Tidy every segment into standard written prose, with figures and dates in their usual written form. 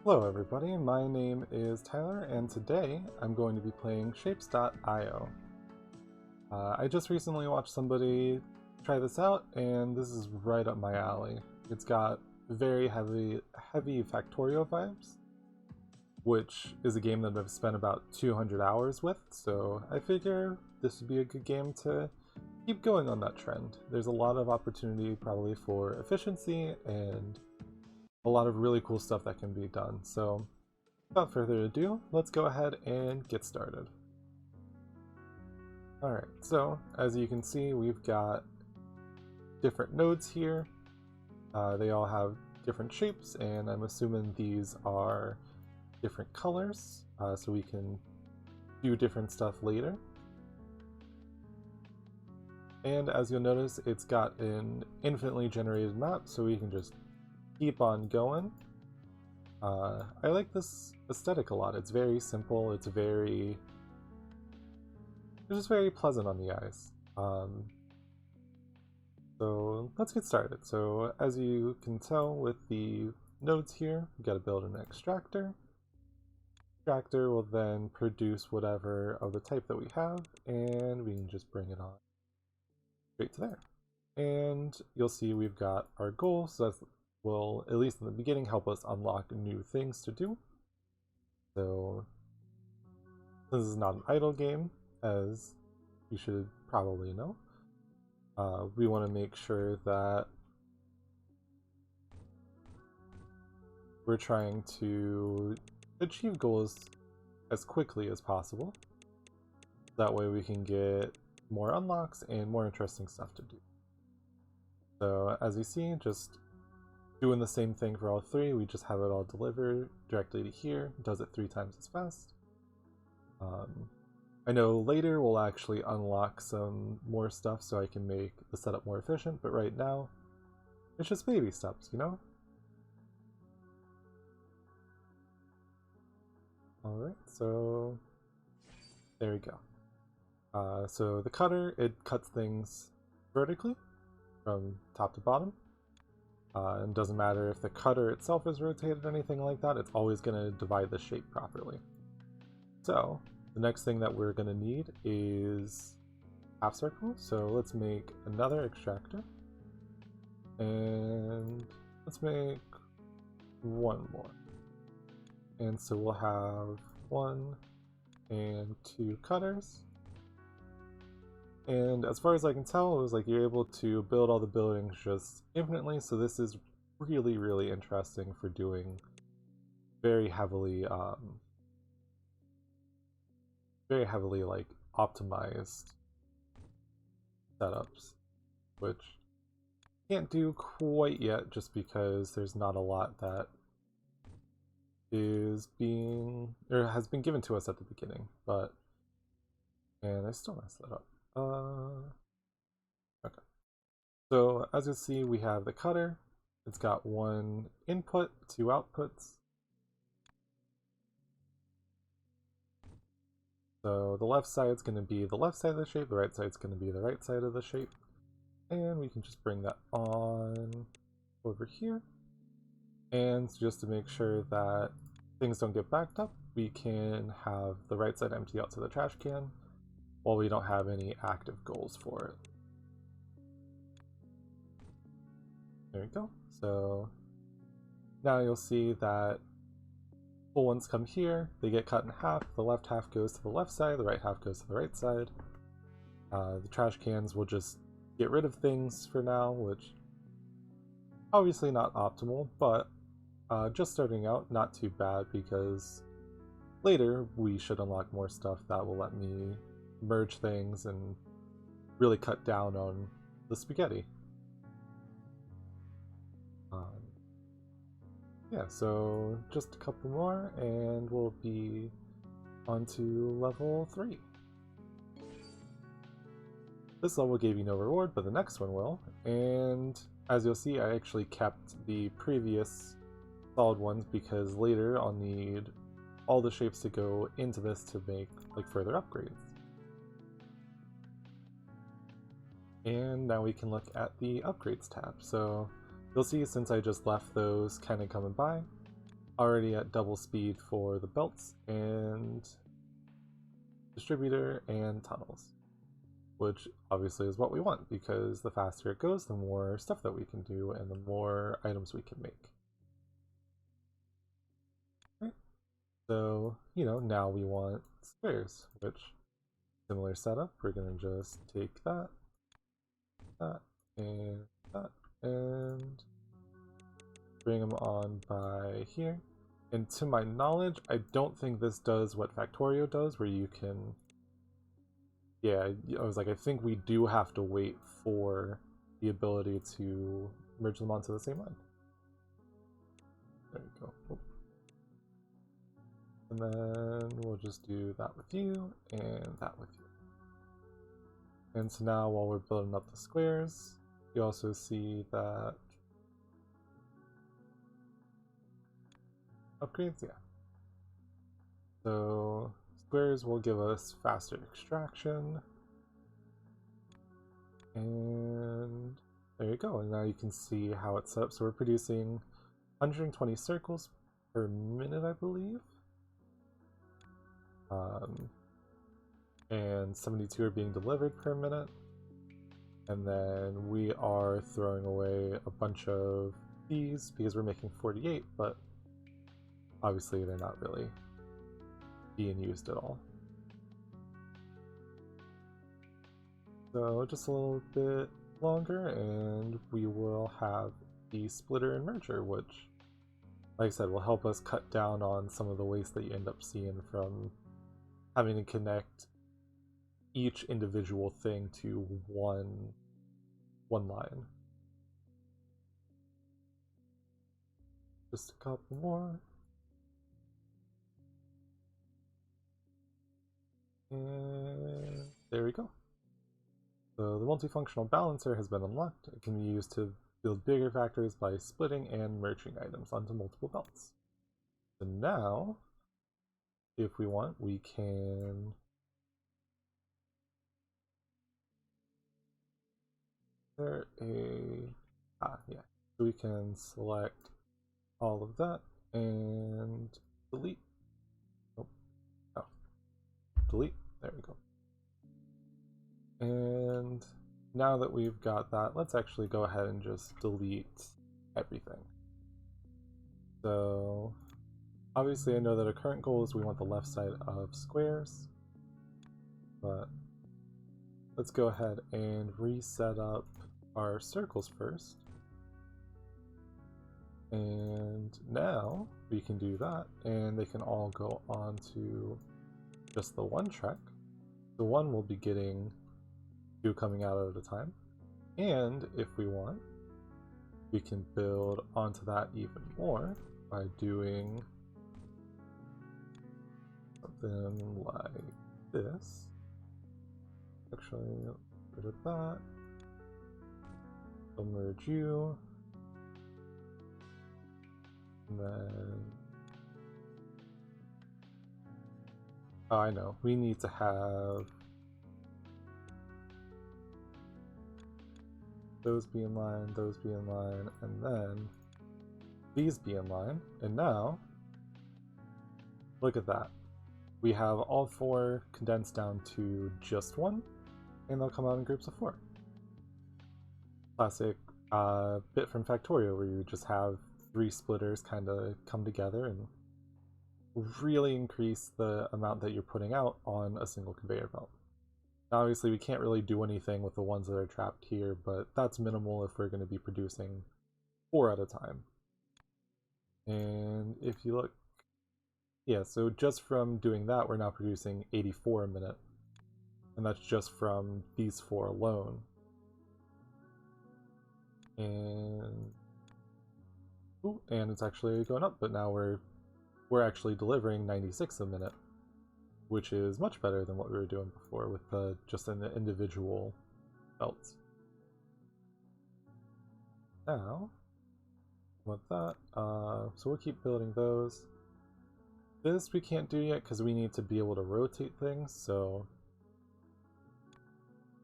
Hello everybody, my name is Tyler and today I'm going to be playing Shapes.io. I just recently watched somebody try this out and this is right up my alley. It's got very heavy Factorio vibes, which is a game that I've spent about 200 hours with, so I figure this would be a good game to keep going on that trend. There's a lot of opportunity probably for efficiency and a lot of really cool stuff that can be done. So without further ado, let's go ahead and get started. Alright, so as you can see, we've got different nodes here. They all have different shapes, and I'm assuming these are different colors, so we can do different stuff later. And as you'll notice, it's got an infinitely generated map, so we can just keep on going. I like this aesthetic a lot. It's very simple. It's just very pleasant on the eyes. So let's get started. So as you can tell with the nodes here, we got to build an extractor. Extractor will then produce whatever of the type that we have, and we can just bring it on straight to there. And you'll see we've got our goal, so that will, at least in the beginning, help us unlock new things to do. So this is not an idle game, as you should probably know. We want to make sure that we're trying to achieve goals as quickly as possible. That way we can get more unlocks and more interesting stuff to do. So as you see, just doing the same thing for all three, we just have it all delivered directly to here. It does it 3 times as fast. I know later we'll actually unlock some more stuff so I can make the setup more efficient, but right now, it's just baby steps, you know? Alright, so there we go. So the cutter, it cuts things vertically from top to bottom. And doesn't matter if the cutter itself is rotated or anything like that, it's always going to divide the shape properly. So the next thing that we're going to need is half circle. So let's make another extractor. And let's make one more. And so we'll have 1 and 2 cutters. And as far as I can tell, it was like you're able to build all the buildings just infinitely, so this is really, really interesting for doing very heavily like optimized setups, which can't do quite yet just because there's not a lot that is being or has been given to us at the beginning, but and I still messed that up. Okay. So as you see, we have the cutter. It's got 1 input, 2 outputs. So the left side is going to be the left side of the shape, the right side is going to be the right side of the shape. And we can just bring that on over here. And just to make sure that things don't get backed up, we can have the right side empty out to the trash can while we don't have any active goals for it. There we go. So now you'll see that full ones come here, they get cut in half, the left half goes to the left side, the right half goes to the right side. The trash cans will just get rid of things for now, which obviously not optimal, but just starting out, not too bad, because later we should unlock more stuff that will let me merge things and really cut down on the spaghetti. Yeah, so just a couple more and we'll be on to level 3. This level gave you no reward, but the next one will, and as you'll see, I actually kept the previous solid ones because later I'll need all the shapes to go into this to make like further upgrades. And now we can look at the upgrades tab. So you'll see since I just left those kind of coming by, already at double speed for the belts and distributor and tunnels, which obviously is what we want because the faster it goes, the more stuff that we can do and the more items we can make. Right. So, now we want squares, which similar setup. We're going to just take that, and that, and bring them on by here. And to my knowledge, I don't think this does what Factorio does, where you can... Yeah, I was like, I think we do have to wait for the ability to merge them onto the same line. There you go. And then we'll just do that with you, and that with you. And so now while we're building up the squares, you also see that upgrades, yeah. So squares will give us faster extraction. And there you go. And now you can see how it's set up. So we're producing 120 circles per minute, I believe. And 72 are being delivered per minute. And then we are throwing away a bunch of these because we're making 48, but obviously they're not really being used at all. So just a little bit longer and we will have the splitter and merger, which, like I said, will help us cut down on some of the waste that you end up seeing from having to connect each individual thing to one line. Just a couple more. And there we go. So the multifunctional balancer has been unlocked. It can be used to build bigger factories by splitting and merging items onto multiple belts. So now, if we want, we can yeah. So we can select all of that and delete. Oh, delete. There we go. And now that we've got that, let's actually go ahead and just delete everything. So obviously I know that our current goal is we want the left side of squares, but let's go ahead and reset up our circles first. And now we can do that, and they can all go on to just the one track. The one will be getting 2 coming out at a time. And if we want, we can build onto that even more by doing something like this. Actually, rid of that. I'll merge you. And then... Oh, I know. We need to have those be in line, those be in line, and then these be in line. And now, look at that. We have all 4 condensed down to just 1, and they'll come out in groups of 4. Classic bit from Factorio where you just have 3 splitters kind of come together and really increase the amount that you're putting out on a single conveyor belt. Now, obviously we can't really do anything with the ones that are trapped here, but that's minimal if we're going to be producing 4 at a time. And if you look, yeah, so just from doing that we're now producing 84 a minute, and that's just from these 4 alone. And it's actually going up, but now we're actually delivering 96 a minute, which is much better than what we were doing before with just in the individual belts. Now, with that, so we'll keep building those. This we can't do yet because we need to be able to rotate things, so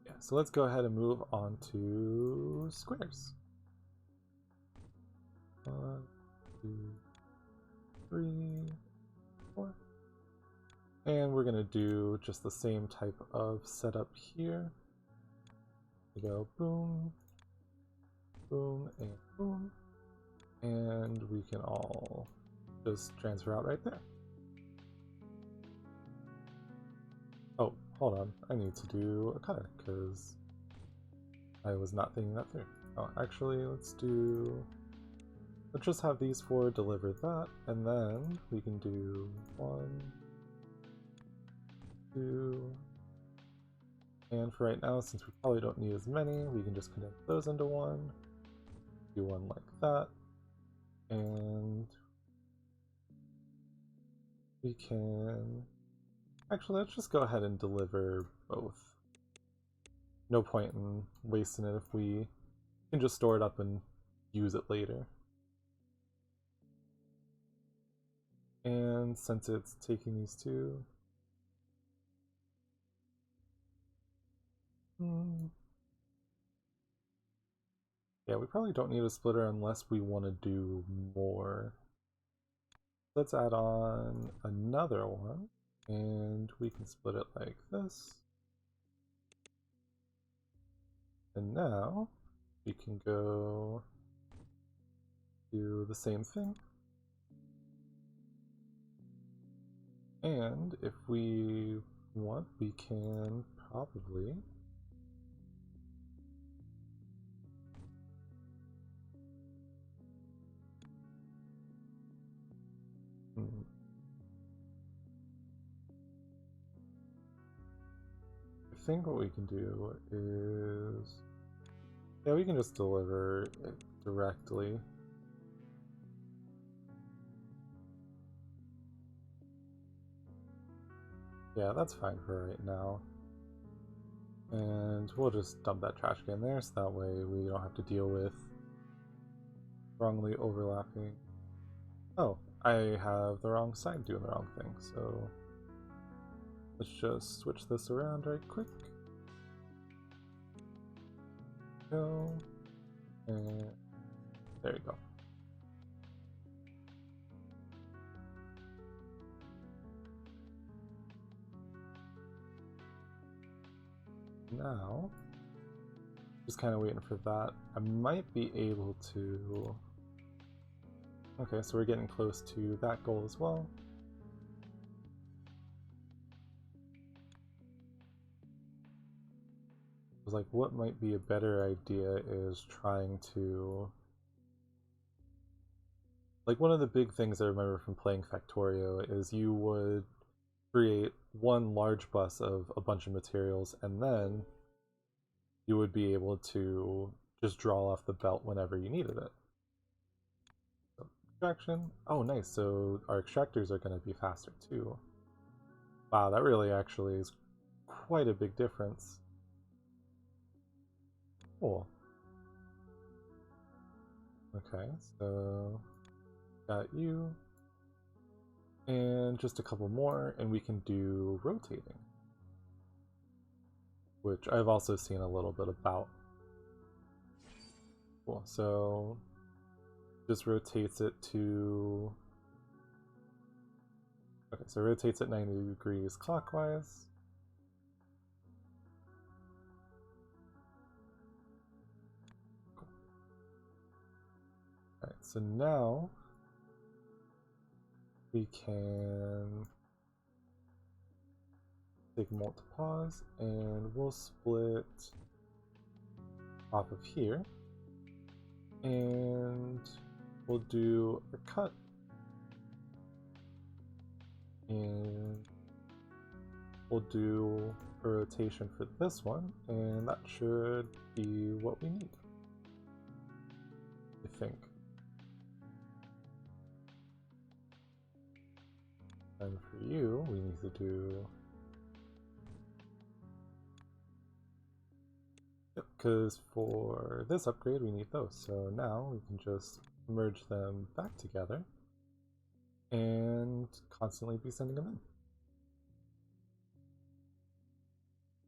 yeah, so let's go ahead and move on to squares. 1, 2, 3, 4. And we're going to do just the same type of setup here. We go boom, boom, and boom. And we can all just transfer out right there. Oh, hold on. I need to do a cutter because I was not thinking that through. Oh, actually, let's just have these 4 deliver that, and then we can do 1, 2, and for right now, since we probably don't need as many, we can just condense those into one, do one like that, and we can... Actually, let's just go ahead and deliver both. No point in wasting it if we can just store it up and use it later. And since it's taking these 2, yeah, we probably don't need a splitter unless we want to do more. Let's add on another one, and we can split it like this. And now we can go do the same thing. And if we want, we can probably I think what we can do is, yeah, we can just deliver it directly. Yeah, that's fine for right now. And we'll just dump that trash can there so that way we don't have to deal with wrongly overlapping. Oh, I have the wrong side doing the wrong thing, so let's just switch this around right quick. Go, and there you go. Now, just kind of waiting for that. I might be able to... Okay, so we're getting close to that goal as well. I was like, what might be a better idea is trying to... Like, one of the big things I remember from playing Factorio is you would create one large bus of a bunch of materials, and then you would be able to just draw off the belt whenever you needed it. So, extraction. Oh, nice. So our extractors are going to be faster too. Wow, that really actually is quite a big difference. Cool. Okay, so got you. And just a couple more, and we can do rotating, which I've also seen a little bit about. Cool, so just rotates it to... Okay, so it rotates at 90 degrees clockwise. Cool. Alright, so now we can take Molt to pause, and we'll split off of here, and we'll do a cut, and we'll do a rotation for this one, and that should be what we need, I think. And for you, we need to do... Yep, because for this upgrade we need those, so now we can just merge them back together and constantly be sending them in.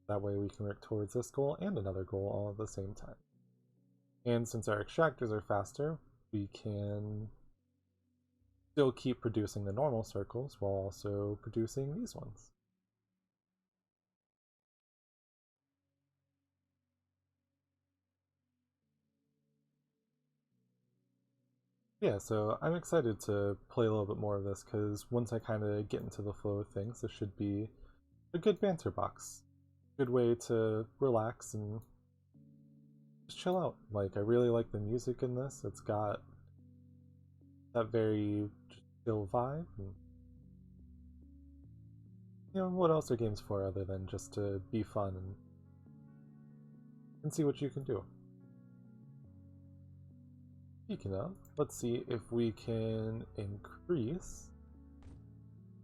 That way we can work towards this goal and another goal all at the same time. And since our extractors are faster, we can still keep producing the normal circles while also producing these ones. Yeah, so I'm excited to play a little bit more of this because once I kind of get into the flow of things, this should be a good banter box. Good way to relax and just chill out. Like, I really like the music in this. It's got that very chill vibe. And, you know, what else are games for other than just to be fun and see what you can do? Speaking of, let's see if we can increase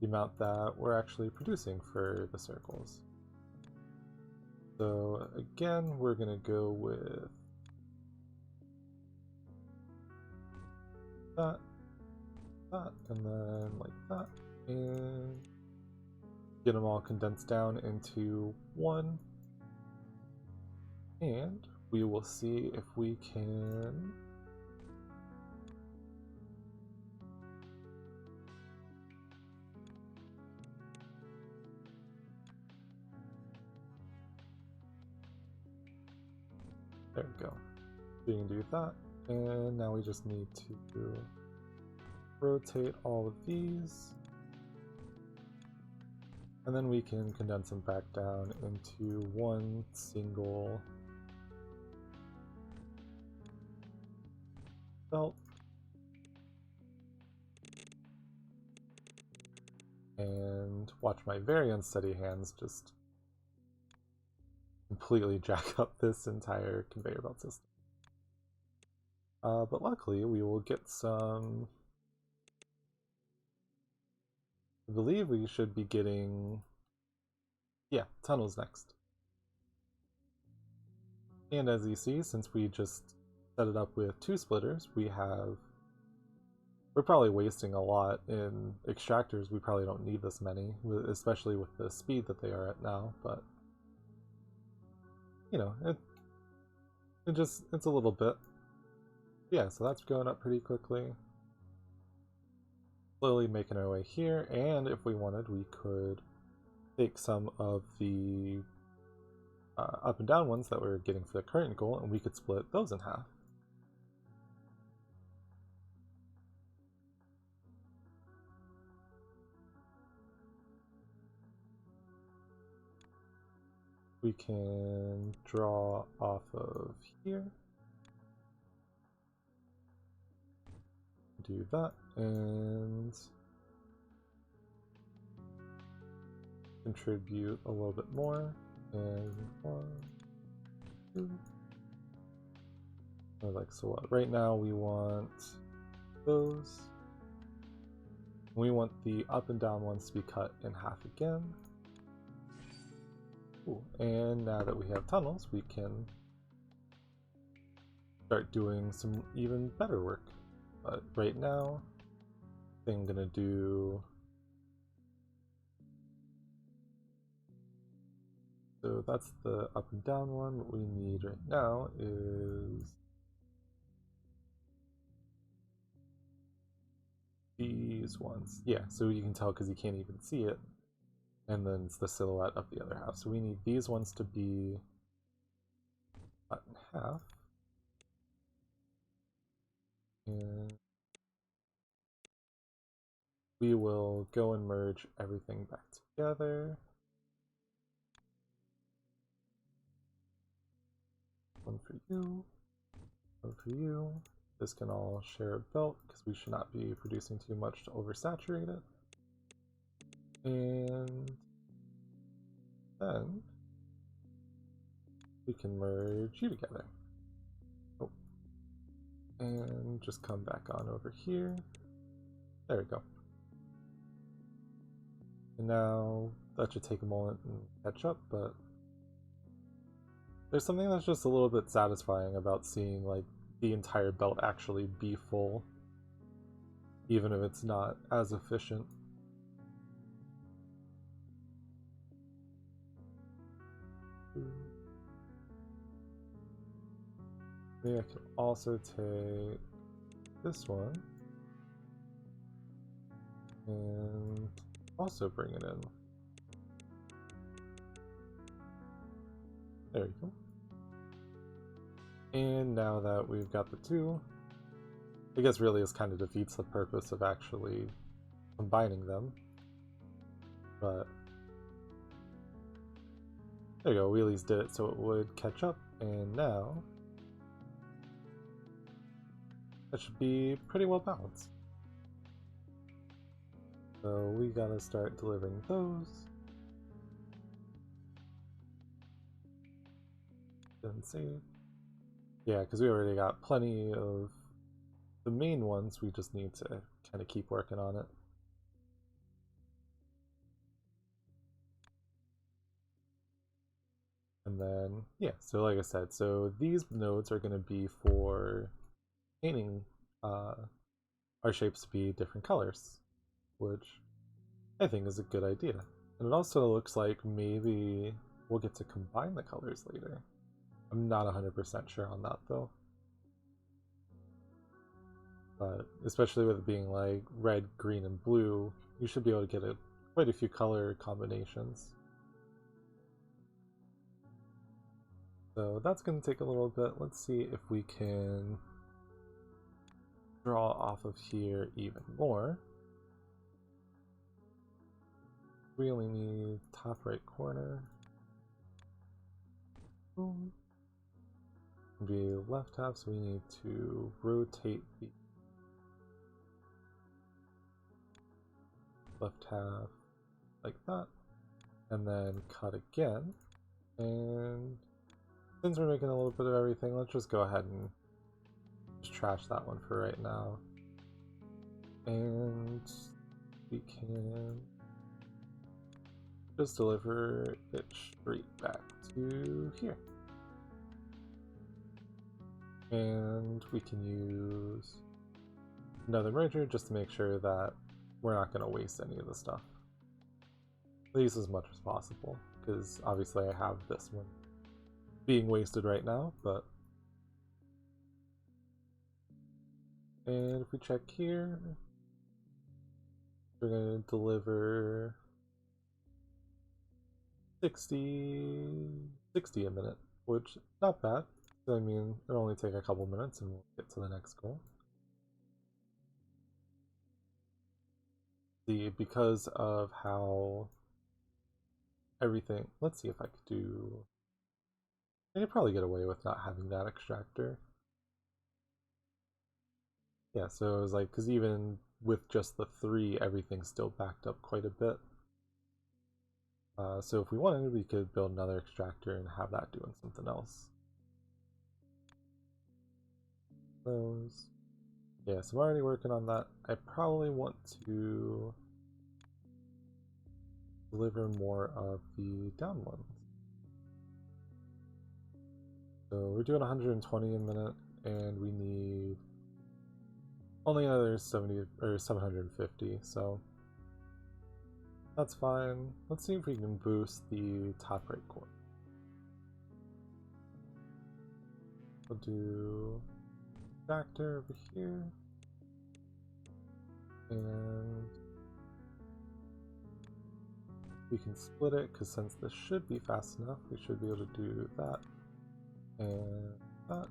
the amount that we're actually producing for the circles. So again, we're going to go with that, that, and then like that, and get them all condensed down into one. And we will see if we can there we go. So you can do that, and now we just need to rotate all of these, and then we can condense them back down into one single belt. And watch my very unsteady hands just completely jack up this entire conveyor belt system. But luckily we will get some... I believe we should be getting... yeah, tunnels next. And as you see, since we just set it up with 2 splitters, we're probably wasting a lot in extractors. We probably don't need this many, especially with the speed that they are at now, but you know, it's a little bit. Yeah, so that's going up pretty quickly. Slowly making our way here, and if we wanted, we could take some of the up and down ones that we're getting for the current goal, and we could split those in half. We can draw off of here. Do that, and contribute a little bit more. And 1, 2. Like, so what? Right now we want those. We want the up and down ones to be cut in half again. Ooh, and now that we have tunnels, we can start doing some even better work. But right now, I think I'm gonna do... so that's the up and down one. What we need right now is these ones. Yeah, so you can tell because you can't even see it. And then it's the silhouette of the other half. So we need these ones to be cut in half. And we will go and merge everything back together. One for you, one for you. This can all share a belt because we should not be producing too much to oversaturate it. And then we can merge you together. Oh. And just come back on over here. There we go. And now that should take a moment and catch up, but there's something that's just a little bit satisfying about seeing like the entire belt actually be full, even if it's not as efficient. Maybe I can also take this one And also bring it in. There we go. And now that we've got the two, I guess really this kind of defeats the purpose of actually combining them. But there you go, we at least did it so it would catch up, and now that should be pretty well balanced. So we gotta start delivering those. Then save. Yeah, because we already got plenty of the main ones, we just need to kind of keep working on it. And then, yeah, so like I said, so these nodes are going to be for painting our shapes to be different colors, which I think is a good idea. And it also looks like maybe we'll get to combine the colors later. I'm not 100% sure on that though. But especially with it being like red, green, and blue, you should be able to get quite a few color combinations. So that's going to take a little bit. Let's see if we can draw off of here even more. We only need top right corner. Boom. Be left half, so we need to rotate the left half like that, and then cut again. And since we're making a little bit of everything, let's just go ahead and just trash that one for right now. And we can just deliver it straight back to here. And we can use another merger just to make sure that we're not going to waste any of the stuff. At least as much as possible, because obviously I have this one being wasted right now, but... And if we check here, we're going to deliver 60 a minute, which not bad. I mean, it'll only take a couple minutes and we'll get to the next goal. See, because of how everything... Let's see if I could do... I could probably get away with not having that extractor. Yeah, so it was like, because even with just the 3, everything's still backed up quite a bit. So if we wanted, we could build another extractor and have that doing something else. Those. Yeah, so I'm already working on that. I probably want to deliver more of the down ones. So we're doing 120 a minute, and we need only another 70 or 750, so that's fine. Let's see if we can boost the top right corner. We'll do factor over here, and we can split it, because since this should be fast enough, we should be able to do that and that.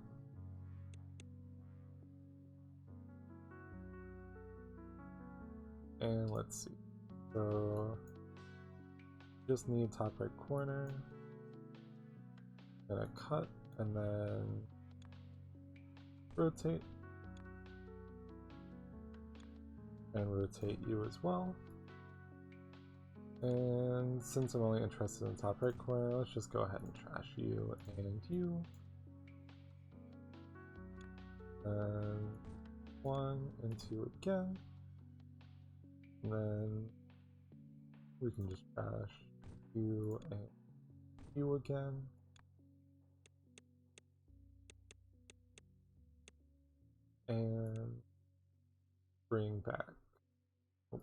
And let's see. So just need top right corner. Gonna cut and then rotate. And rotate you as well. And since I'm only interested in top right corner, let's just go ahead and trash you and you. And 1 and 2 again. And then we can just trash you and you again. And bring back. Oh.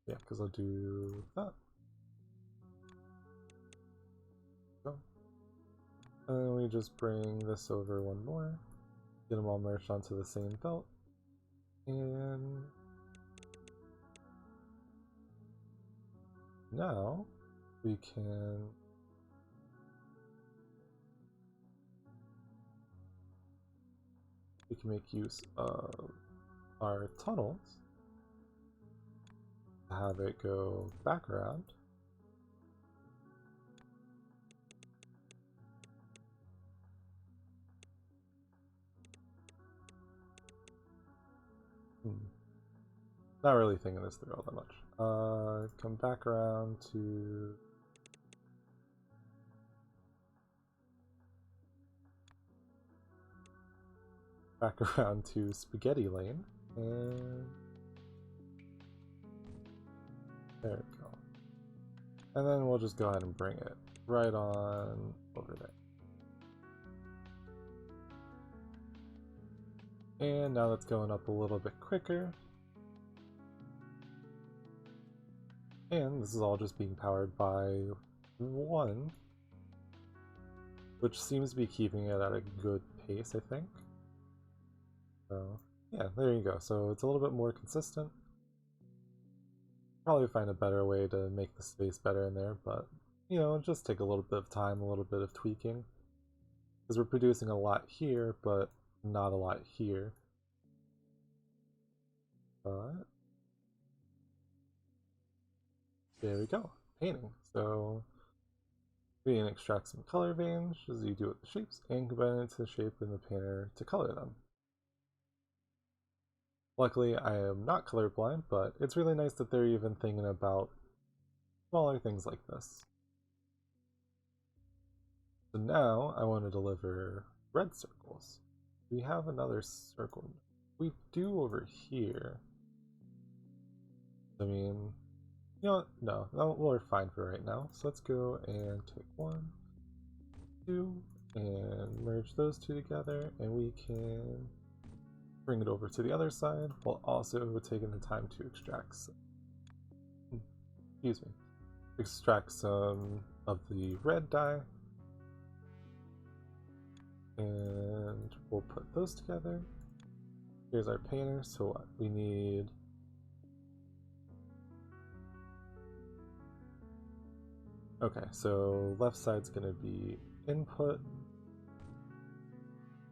Yeah, because I'll do that. Go. And then we just bring this over one more, get them all merged onto the same belt, and now we can make use of our tunnels to have it go back around. Not really thinking this through all that much. Come back around to Spaghetti Lane, and there we go. And then we'll just go ahead and bring it right on over there. And now that's going up a little bit quicker. And this is all just being powered by one, which seems to be keeping it at a good pace, I think. So yeah, there you go. So it's a little bit more consistent. Probably find a better way to make the space better in there, but you know, just take a little bit of time, a little bit of tweaking. Because we're producing a lot here, but not a lot here. But there we go, painting. So we can extract some color veins, as you do with the shapes, and combine it into the shape in the painter to color them. Luckily, I am not colorblind, but it's really nice that they're even thinking about smaller things like this. So now I want to deliver red circles. We have another circle. We do over here. I mean, you know what? No, we're fine for right now. So let's go and take 1, 2, and merge those two together, and we can bring it over to the other side while also taking the time to extract some of the red dye, and we'll put those together. Here's our painter. So what we need, okay, so left side's gonna be input,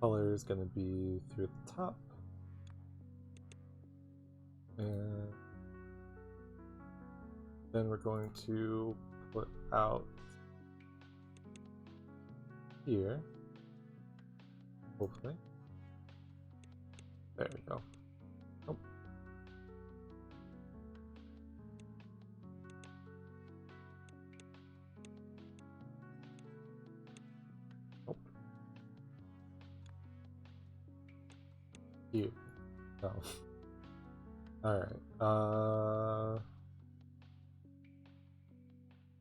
color is gonna be through the top, and then we're going to put out here, hopefully. There we go. Oh. Oh. Here. Oh. Alright.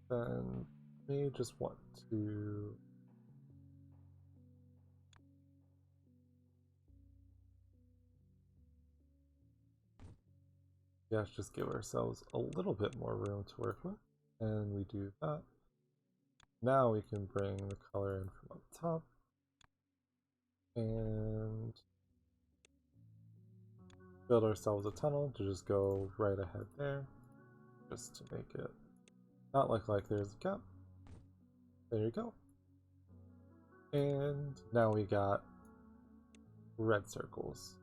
Then we just want to just give ourselves a little bit more room to work with, and we do that. Now we can bring the color in from up top and build ourselves a tunnel to just go right ahead there, just to make it not look like there's a gap. There you go. And now we got red circles.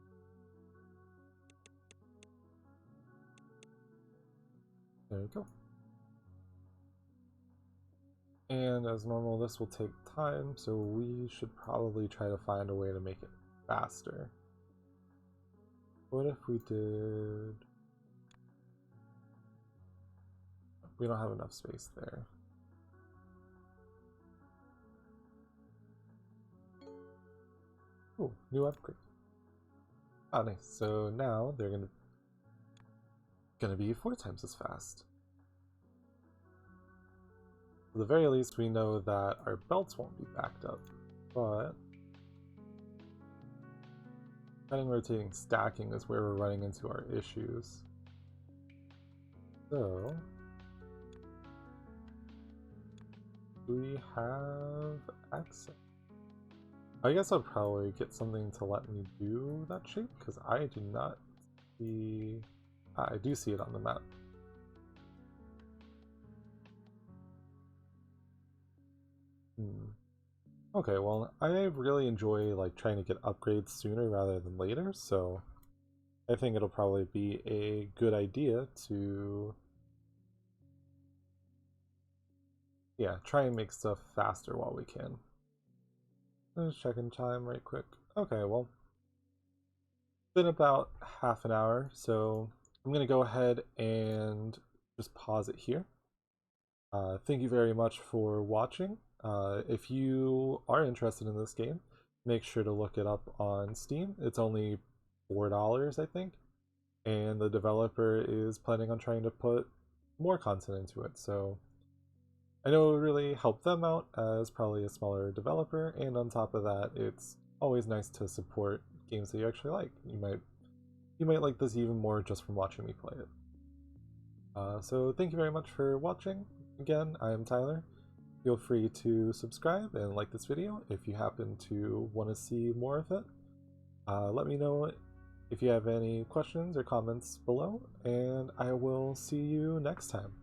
There you go. And as normal, this will take time, so we should probably try to find a way to make it faster. What if we did... We don't have enough space there. Ooh, new upgrade. Ah, nice. So now they're gonna be 4 times as fast. At the very least, we know that our belts won't be backed up, but cutting, rotating, stacking is where we're running into our issues. So, do we have access? I guess I'll probably get something to let me do that shape, because I do not see... I do see it on the map. Okay, well, I really enjoy like trying to get upgrades sooner rather than later, so I think it'll probably be a good idea to, yeah, try and make stuff faster while we can. Let's check in time right quick. Okay, well, it's been about half an hour, so I'm gonna go ahead and just pause it here. Thank you very much for watching. If you are interested in this game, make sure to look it up on Steam. It's only $4, I think, and the developer is planning on trying to put more content into it. So I know it would really help them out as probably a smaller developer, and on top of that, it's always nice to support games that you actually like. You might like this even more just from watching me play it. So thank you very much for watching. Again, I am Tyler. Feel free to subscribe and like this video if you happen to want to see more of it. Let me know if you have any questions or comments below, and I will see you next time.